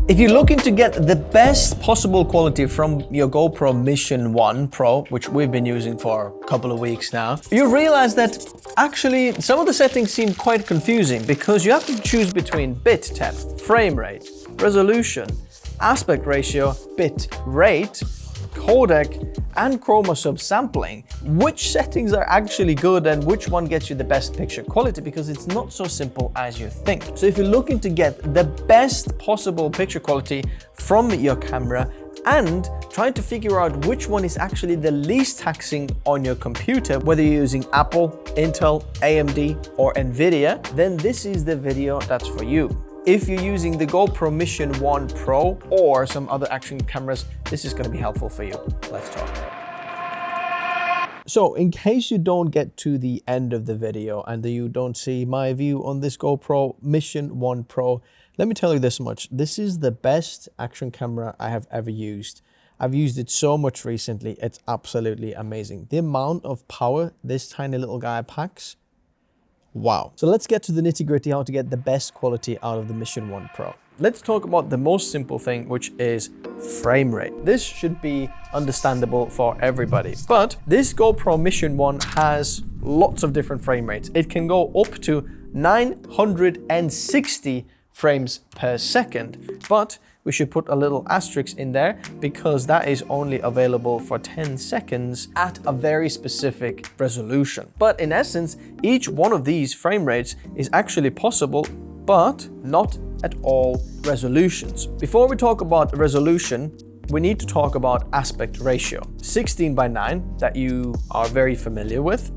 If you're looking to get the best possible quality from your GoPro Mission 1 Pro, which we've been using for a couple of weeks now, you realize that actually some of the settings seem quite confusing because you have to choose between bit depth, frame rate, resolution, aspect ratio, bit rate, codec, and Chroma subsampling. Which settings are actually good and which one gets you the best picture quality, because it's not so simple as you think. So if you're looking to get the best possible picture quality from your camera and trying to figure out which one is actually the least taxing on your computer, whether you're using Apple, Intel, AMD, or Nvidia, then this is the video that's for you. If you're using the GoPro Mission 1 Pro or some other action cameras, this is going to be helpful for you. Let's talk. So in case you don't get to the end of the video and you don't see my view on this GoPro Mission 1 Pro, let me tell you this much. This is the best action camera I have ever used. I've used it so much recently. It's absolutely amazing. The amount of power this tiny little guy packs, wow. So let's get to the nitty-gritty, how to get the best quality out of the Mission 1 Pro. Let's talk about the most simple thing, which is frame rate. This should be understandable for everybody, but this GoPro Mission 1 has lots of different frame rates. It can go up to 960 frames per second, but we should put a little asterisk in there because that is only available for 10 seconds at a very specific resolution. But in essence, each one of these frame rates is actually possible, but not at all resolutions. Before we talk about resolution, we need to talk about aspect ratio. 16:9 that you are very familiar with.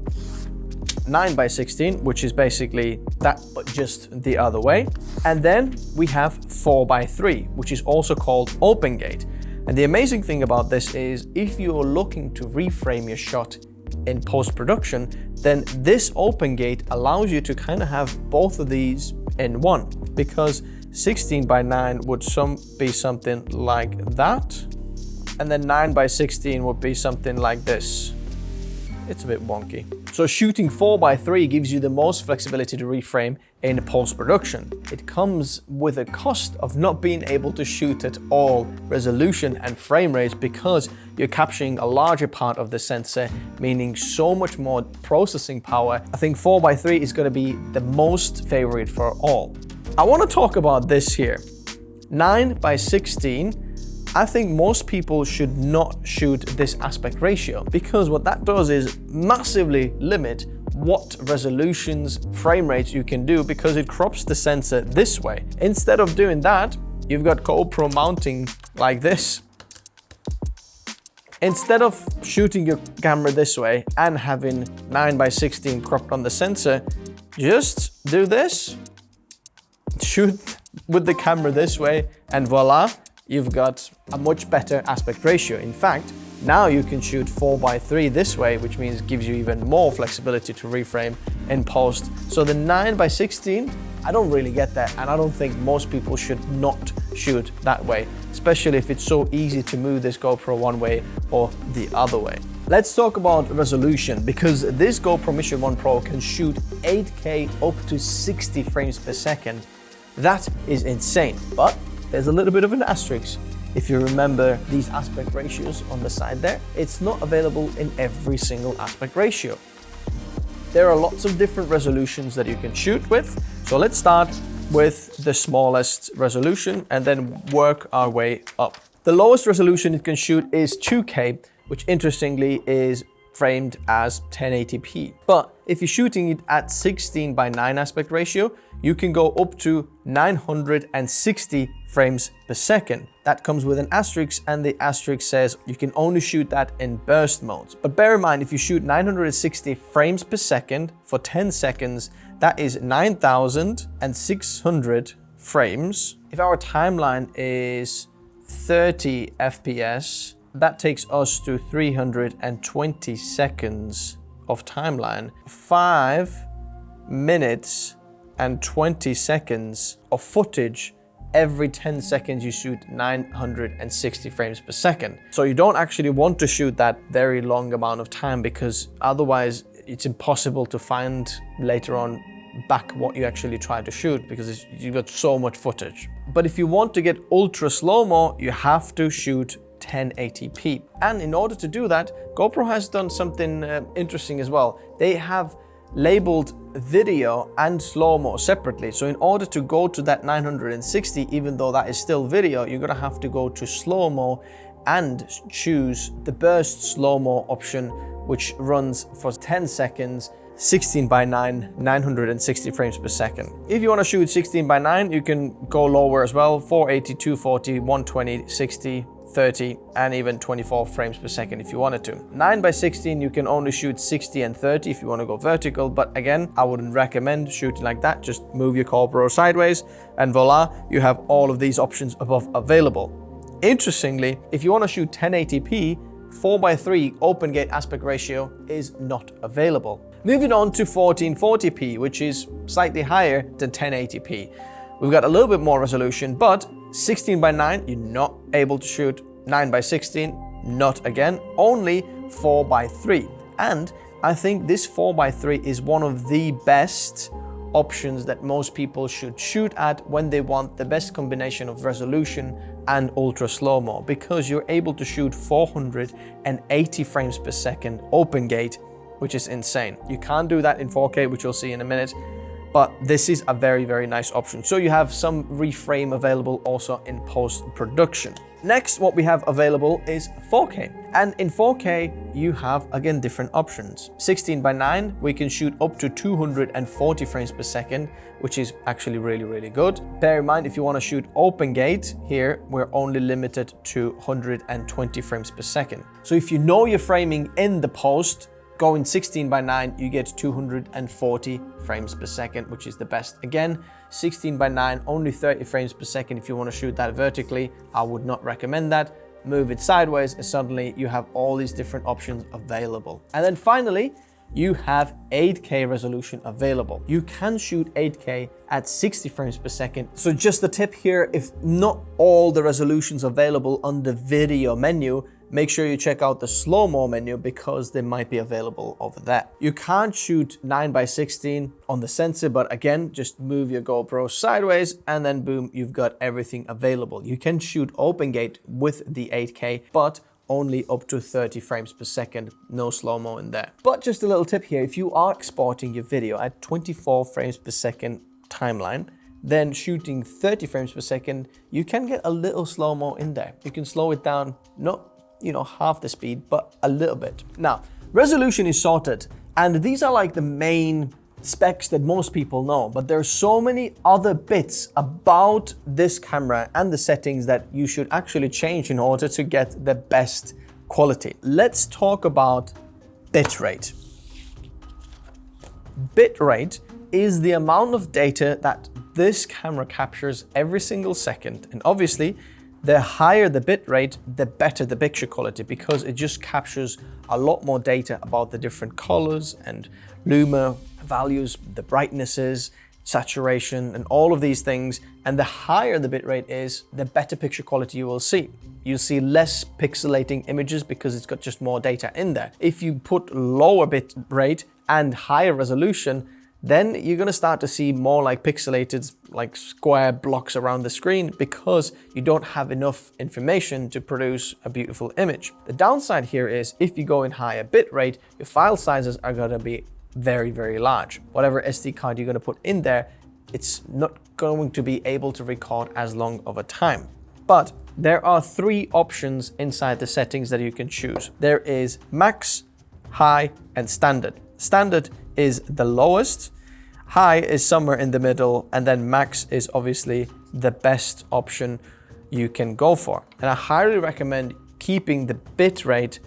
9:16, which is basically that, but just the other way. And then we have 4:3, which is also called open gate. And the amazing thing about this is if you're looking to reframe your shot in post-production, then this open gate allows you to kind of have both of these in one, because 16:9 would be something like that. And then 9:16 would be something like this. It's a bit wonky. So shooting 4:3 gives you the most flexibility to reframe in post-production. It comes with a cost of not being able to shoot at all resolution and frame rates because you're capturing a larger part of the sensor, meaning so much more processing power. I think 4:3 is going to be the most favorite for all. I want to talk about this here. 9:16. I think most people should not shoot this aspect ratio because what that does is massively limit what resolutions, frame rates you can do because it crops the sensor this way. Instead of doing that, you've got GoPro mounting like this. Instead of shooting your camera this way and having 9:16 cropped on the sensor, just do this, shoot with the camera this way, and voila, you've got a much better aspect ratio. In fact, now you can shoot 4:3 this way, which means gives you even more flexibility to reframe in post. So the 9:16, I don't really get that, and I don't think most people should not shoot that way, especially if it's so easy to move this GoPro one way or the other way. Let's talk about resolution, because this GoPro Mission 1 Pro can shoot 8K up to 60 frames per second. That is insane, but there's a little bit of an asterisk. If you remember these aspect ratios on the side there, it's not available in every single aspect ratio. There are lots of different resolutions that you can shoot with. So let's start with the smallest resolution and then work our way up. The lowest resolution it can shoot is 2K, which interestingly is framed as 1080p. But if you're shooting it at 16:9 aspect ratio, you can go up to 960 frames per second. That comes with an asterisk, and the asterisk says you can only shoot that in burst modes. But bear in mind, if you shoot 960 frames per second for 10 seconds, that is 9,600 frames. If our timeline is 30 FPS, that takes us to 320 seconds of timeline. 5 minutes and 20 seconds of footage every 10 seconds you shoot 960 frames per second. So you don't actually want to shoot that very long amount of time because otherwise it's impossible to find later on back what you actually try to shoot because you've got so much footage. But if you want to get ultra slow-mo, you have to shoot 1080p. And in order to do that, GoPro has done something interesting as well. They have labeled video and slow-mo separately. So in order to go to that 960, even though that is still video, you're gonna have to go to slow-mo and choose the burst slow-mo option, which runs for 10 seconds, 16:9, 960 frames per second. If you want to shoot 16:9, you can go lower as well, 480, 240, 120, 60, 30, and even 24 frames per second if you wanted to. 9:16, you can only shoot 60 and 30 if you want to go vertical, but again, I wouldn't recommend shooting like that. Just move your GoPro sideways and voila, you have all of these options above available. Interestingly, if you want to shoot 1080p, 4:3 open gate aspect ratio is not available. Moving on to 1440p, which is slightly higher than 1080p. We've got a little bit more resolution, but 16:9, you're not able to shoot. 9:16, not again, only 4:3. And I think this 4:3 is one of the best options that most people should shoot at when they want the best combination of resolution and ultra slow-mo, because you're able to shoot 480 frames per second open gate, which is insane. You can't do that in 4K, which you'll see in a minute, but this is a very, very nice option. So you have some reframe available also in post-production. Next, what we have available is 4K. And in 4K, you have, again, different options. 16:9, we can shoot up to 240 frames per second, which is actually really, really good. Bear in mind, if you want to shoot open gate, here, we're only limited to 120 frames per second. So if you know you're framing in the post, going 16:9, you get 240 frames per second, which is the best. Again, 16:9, only 30 frames per second. If you want to shoot that vertically, I would not recommend that. Move it sideways and suddenly you have all these different options available. And then finally, you have 8K resolution available. You can shoot 8K at 60 frames per second. So just a tip here, if not all the resolutions available on the video menu, make sure you check out the slow-mo menu because they might be available over there. You can't shoot 9:16 on the sensor, but again, just move your GoPro sideways and then boom, you've got everything available. You can shoot open gate with the 8K, but only up to 30 frames per second, no slow-mo in there. But just a little tip here, if you are exporting your video at 24 frames per second timeline, then shooting 30 frames per second, you can get a little slow-mo in there. You can slow it down, not half the speed, but a little bit. Now, resolution is sorted, and these are like the main specs that most people know, but there are so many other bits about this camera and the settings that you should actually change in order to get the best quality. Let's talk about bitrate. Bitrate is the amount of data that this camera captures every single second, and obviously, the higher the bitrate, the better the picture quality, because it just captures a lot more data about the different colors and luma values, the brightnesses, saturation, and all of these things. And the higher the bitrate is, the better picture quality you will see. You'll see less pixelating images because it's got just more data in there. If you put lower bitrate and higher resolution, then you're gonna start to see more like pixelated, like square blocks around the screen because you don't have enough information to produce a beautiful image. The downside here is if you go in higher bitrate, your file sizes are gonna be very, very large. Whatever SD card you're gonna put in there, it's not going to be able to record as long of a time. But there are 3 options inside the settings that you can choose. There is max, high, and standard. Standard is the lowest, high is somewhere in the middle, and then max is obviously the best option you can go for. And I highly recommend keeping the bitrate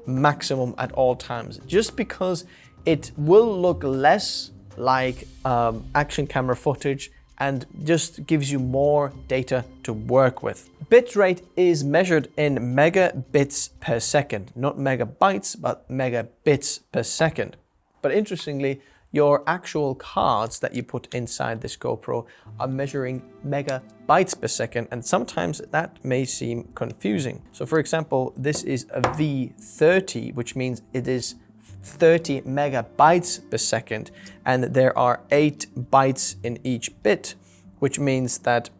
maximum at all times, just because it will look less like action camera footage and just gives you more data to work with. Bitrate is measured in megabits per second, not megabytes, but megabits per second. But interestingly, your actual cards that you put inside this GoPro are measuring megabytes per second, and sometimes that may seem confusing. So for example, this is a V30, which means it is 30 megabytes per second, and there are 8 bytes in each bit, which means that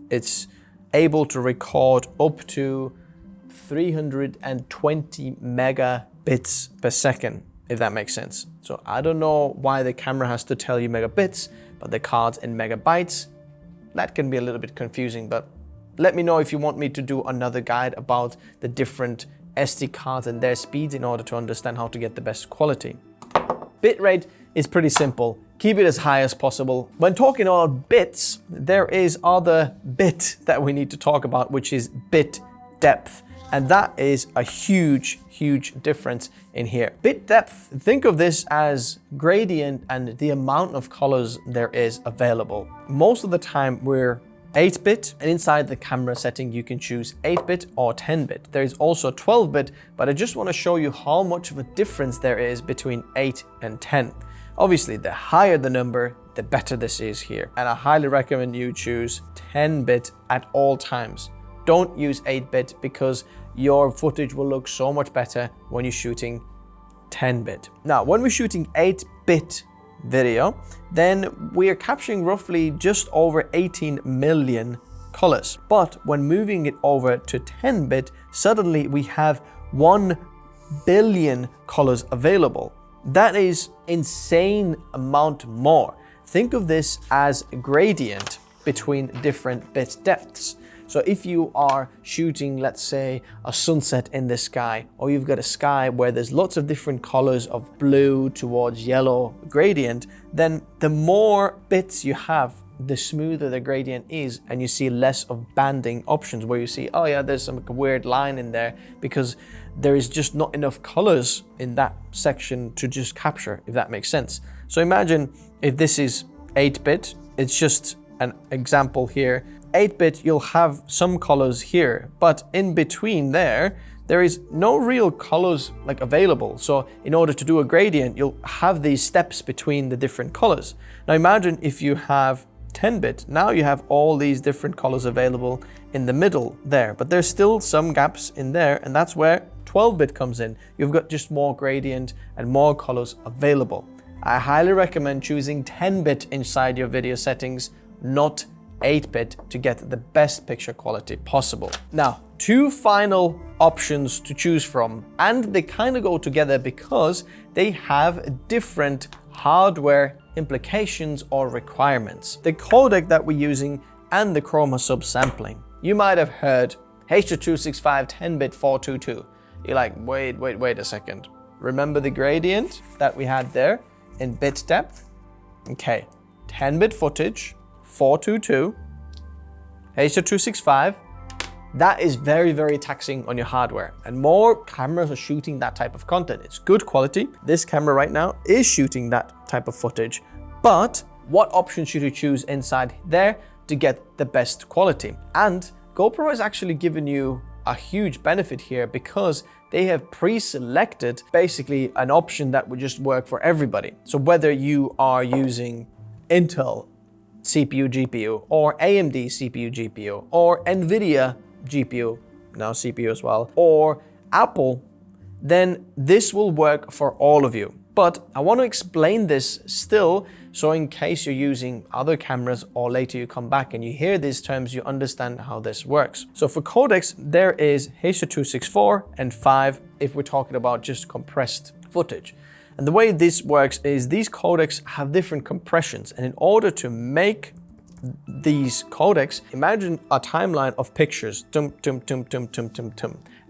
it's able to record up to 320 megabits per second, if that makes sense. So I don't know why the camera has to tell you megabits, but the card's in megabytes. That can be a little bit confusing, but let me know if you want me to do another guide about the different SD cards and their speeds in order to understand how to get the best quality. Bitrate is pretty simple. Keep it as high as possible. When talking about bits, there is other bit that we need to talk about, which is bit depth. And that is a huge, huge difference in here. Bit depth, think of this as gradient and the amount of colors there is available. Most of the time we're 8-bit, and inside the camera setting you can choose 8-bit or 10-bit. There is also 12-bit, but I just want to show you how much of a difference there is between 8 and 10. Obviously, the higher the number, the better this is here. And I highly recommend you choose 10-bit at all times. Don't use 8-bit because your footage will look so much better when you're shooting 10-bit. Now, when we're shooting 8-bit video, then we are capturing roughly just over 18 million colors. But when moving it over to 10-bit, suddenly we have 1 billion colors available. That is insane amount more. Think of this as a gradient between different bit depths. So if you are shooting, let's say, a sunset in the sky, or you've got a sky where there's lots of different colors of blue towards yellow gradient, then the more bits you have, the smoother the gradient is, and you see less of banding options where you see, oh yeah, there's some weird line in there because there is just not enough colors in that section to just capture, if that makes sense. So imagine if this is 8-bit, it's just an example here. 8-bit, you'll have some colors here, but in between there is no real colors like available. So in order to do a gradient, you'll have these steps between the different colors. Now imagine if you have 10-bit, now you have all these different colors available in the middle there, but there's still some gaps in there, and that's where 12-bit comes in. You've got just more gradient and more colors available. I highly recommend choosing 10-bit inside your video settings, not 8-bit, to get the best picture quality possible. Now, 2 final options to choose from, and they kind of go together because they have different hardware implications or requirements. The codec that we're using and the Chroma subsampling. You might have heard H.265 10-bit 422. You're like, wait a second. Remember the gradient that we had there in bit depth? Okay, 10-bit footage, 422, H.265, that is very, very taxing on your hardware, and more cameras are shooting that type of content. It's good quality. This camera right now is shooting that type of footage, but what option should you choose inside there to get the best quality? And GoPro has actually given you a huge benefit here because they have pre-selected basically an option that would just work for everybody. So whether you are using Intel CPU, GPU, or AMD CPU, GPU, or NVIDIA GPU, now CPU as well, or Apple, then this will work for all of you. But I want to explain this still, so in case you're using other cameras or later you come back and you hear these terms, you understand how this works. So for codecs, there is H.264 and 5 if we're talking about just compressed footage. And the way this works is these codecs have different compressions, and in order to make these codecs, imagine a timeline of pictures,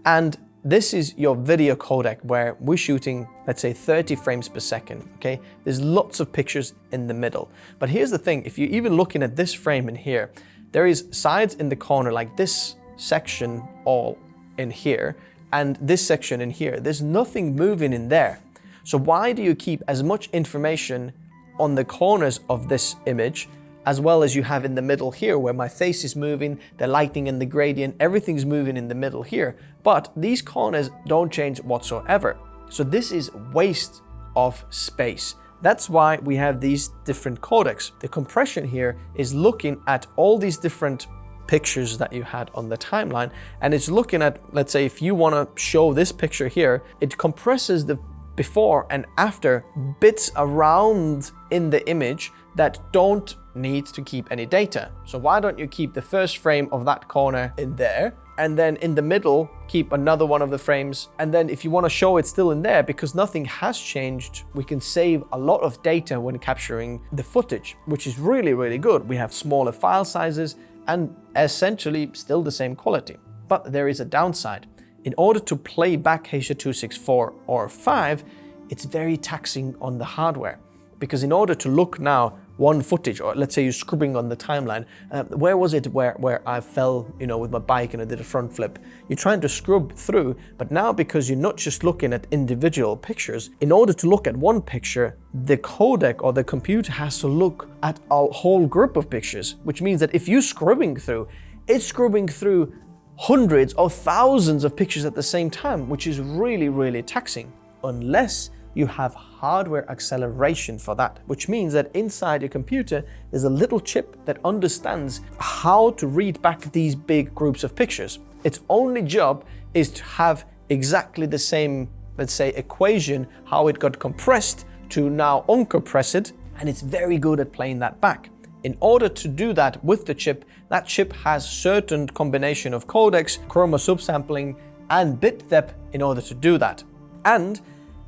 and this is your video codec where we're shooting, let's say 30 frames per second, okay? There's lots of pictures in the middle. But here's the thing, if you're even looking at this frame in here, there is sides in the corner like this section all in here, and this section in here. There's nothing moving in there. So why do you keep as much information on the corners of this image as well as you have in the middle here where my face is moving, the lighting and the gradient, everything's moving in the middle here. But these corners don't change whatsoever. So this is waste of space. That's why we have these different codecs. The compression here is looking at all these different pictures that you had on the timeline, and it's looking at, let's say if you want to show this picture here, it compresses the before and after bits around in the image that don't need to keep any data. So why don't you keep the first frame of that corner in there, and then in the middle keep another one of the frames, and then if you want to show it still in there, because nothing has changed, we can save a lot of data when capturing the footage, which is really, really good. We have smaller file sizes and essentially still the same quality. But there is a downside. In order to play back H.264 or 5, it's very taxing on the hardware. Because in order to look now one footage, or let's say you're scribbling on the timeline, where was it where I fell, with my bike and I did a front flip? You're trying to scrub through, but now because you're not just looking at individual pictures, in order to look at one picture, the codec or the computer has to look at a whole group of pictures, which means that if you're scrubbing through, it's scrubbing through hundreds or thousands of pictures at the same time, which is really, really taxing, unless you have hardware acceleration for that, which means that inside your computer, there's a little chip that understands how to read back these big groups of pictures. Its only job is to have exactly the same, let's say, equation, how it got compressed to now uncompress it, and it's very good at playing that back. In order to do that with the chip, that chip has certain combination of codecs, Chroma subsampling, and bit depth in order to do that. And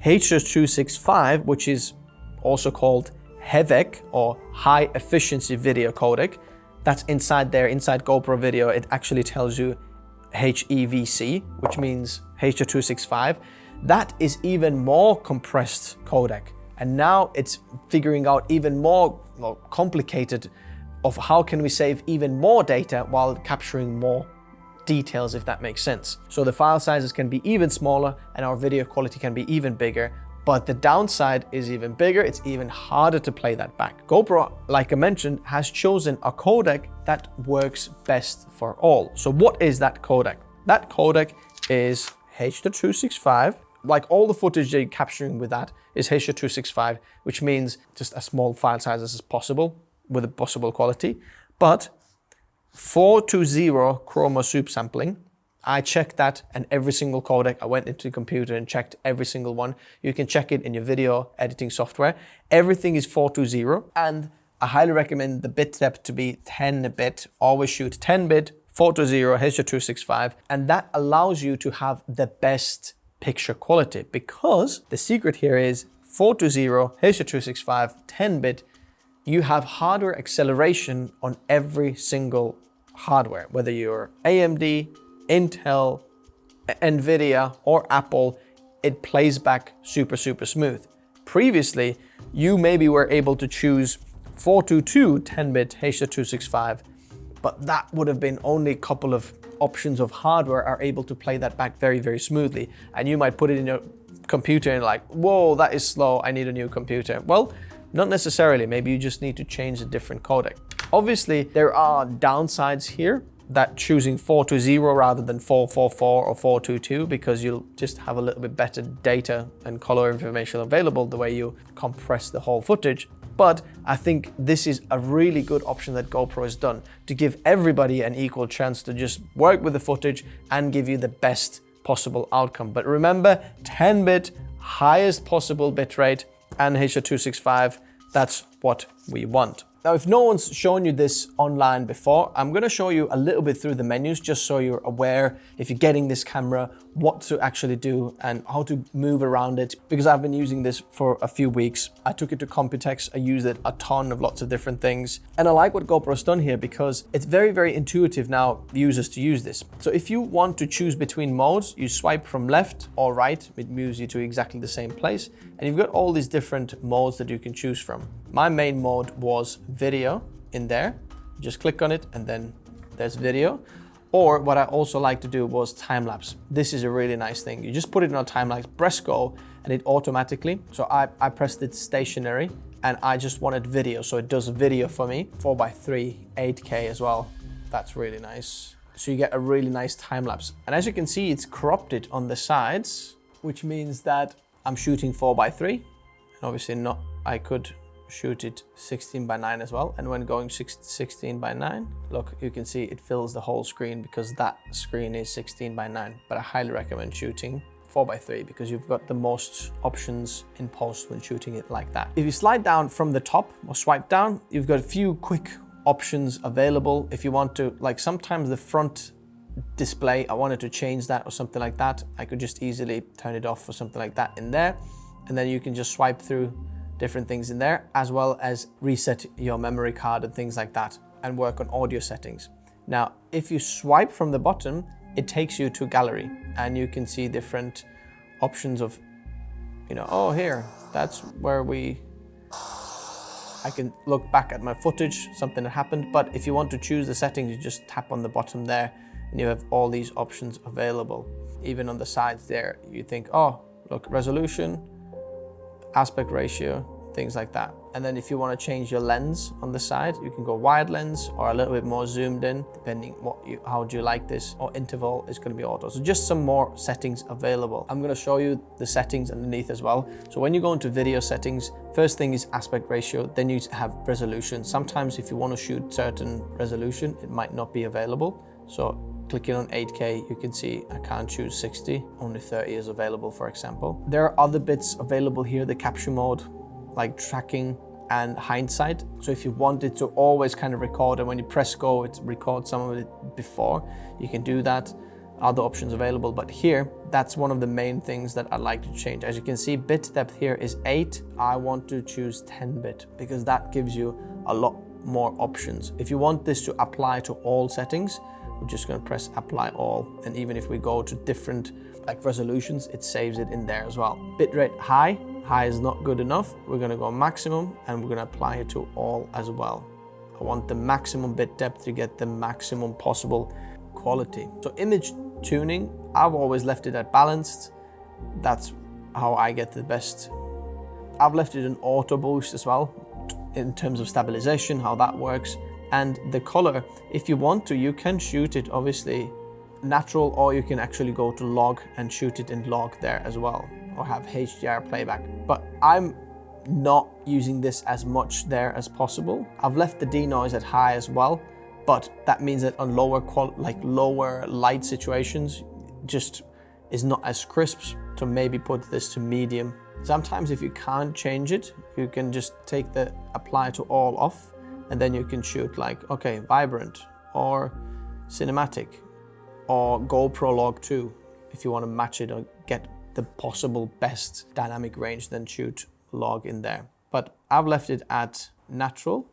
H.265, which is also called HEVC or High Efficiency Video Codec, that's inside there, inside GoPro Video, it actually tells you HEVC, which means H.265. That is even more compressed codec. And now it's figuring out even more complicated of how can we save even more data while capturing more details, if that makes sense. So the file sizes can be even smaller and our video quality can be even bigger, but the downside is even bigger. It's even harder to play that back. GoPro, like I mentioned, has chosen a codec that works best for all. So what is that codec? That codec is H.265. Like all the footage you're capturing with that is H.265, which means just as small file sizes as possible with a possible quality. But 420 Chroma subsampling, I checked that, and every single codec, I went into the computer and checked every single one. You can check it in your video editing software. Everything is 420, and I highly recommend the bit depth to be 10-bit. Always shoot 10-bit, 420, H.265, and that allows you to have the best picture quality, because the secret here is 420, H.265, 10-bit, you have hardware acceleration on every single hardware, whether you're AMD, Intel, Nvidia, or Apple, it plays back super, super smooth. Previously, you maybe were able to choose 422 10-bit H.265, but that would have been only a couple of options of hardware are able to play that back very, very smoothly. And you might put it in your computer and like, whoa, that is slow, I need a new computer. Well, not necessarily, maybe you just need to change a different codec. Obviously, there are downsides here, that choosing 420 rather than 444 or 422, because you'll just have a little bit better data and color information available the way you compress the whole footage. But I think this is a really good option that GoPro has done to give everybody an equal chance to just work with the footage and give you the best possible outcome. But remember, 10-bit, highest possible bitrate, and H.265, that's what we want. Now, if no one's shown you this online before, I'm going to show you a little bit through the menus just so you're aware, if you're getting this camera, what to actually do and how to move around it, because I've been using this for a few weeks. I took it to Computex, I used it a ton of lots of different things. And I like what GoPro's done here because it's very, very intuitive now for users to use this. So if you want to choose between modes, you swipe from left or right, it moves you to exactly the same place. And you've got all these different modes that you can choose from. My main mode was video in there. Just click on it and then there's video. Or what I also like to do was time lapse. This is a really nice thing. You just put it on time lapse, press go, and it automatically. So I pressed it stationary and I just wanted video. So it does video for me, 4:3, 8K as well. That's really nice. So you get a really nice time lapse. And as you can see, it's cropped it on the sides, which means that I'm shooting 4:3. And obviously not, I could shoot it 16:9 as well. And when going 16:9, look, you can see it fills the whole screen because that screen is 16:9. But I highly recommend shooting 4:3 because you've got the most options in post when shooting it like that. If you slide down from the top or swipe down, you've got a few quick options available. If you want to, like sometimes the front display, I wanted to change that or something like that, I could just easily turn it off or something like that in there. And then you can just swipe through different things in there, as well as reset your memory card and things like that, and work on audio settings. Now, if you swipe from the bottom, it takes you to gallery and you can see different options of, you know, oh, here, that's where I can look back at my footage, something that happened. But if you want to choose the settings, you just tap on the bottom there and you have all these options available. Even on the sides there, you think, oh, look, resolution, aspect ratio, things like that. And then if you want to change your lens on the side, you can go wide lens or a little bit more zoomed in, depending how do you like this, or interval is going to be auto. So just some more settings available. I'm going to show you the settings underneath as well. So when you go into video settings, first thing is aspect ratio, then you have resolution. Sometimes if you want to shoot certain resolution, it might not be available. So clicking on 8K, you can see I can't choose 60, only 30 is available, for example. There are other bits available here, the capture mode, like tracking and hindsight. So if you wanted to always kind of record, and when you press go, it records some of it before, you can do that. Other options available, but here, that's one of the main things that I like to change. As you can see, bit depth here is 8. I want to choose 10 bit because that gives you a lot more options. If you want this to apply to all settings, we're just going to press apply all. And even if we go to different like resolutions, it saves it in there as well. Bitrate high. High is not good enough. We're going to go maximum and we're going to apply it to all as well. I want the maximum bit depth to get the maximum possible quality. So image tuning, I've always left it at balanced. That's how I get the best. I've left it in auto boost as well in terms of stabilization, how that works. And the color, if you want to, you can shoot it obviously natural, or you can actually go to log and shoot it in log there as well, or have HDR playback. But I'm not using this as much there as possible. I've left the denoise at high as well, but that means that on lower light situations, just is not as crisp. So maybe put this to medium. Sometimes if you can't change it, you can just take the apply to all off, and then you can shoot like, okay, vibrant or cinematic or GoPro Log 2. If you want to match it or get the possible best dynamic range, then shoot log in there. But I've left it at natural.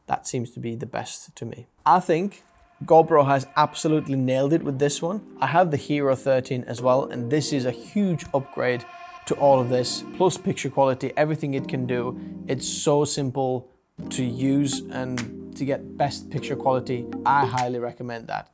That seems to be the best to me. I think GoPro has absolutely nailed it with this one. I have the Hero 13 as well, and this is a huge upgrade to all of this, plus picture quality, everything it can do. It's so simple to use, and to get best picture quality, I highly recommend that.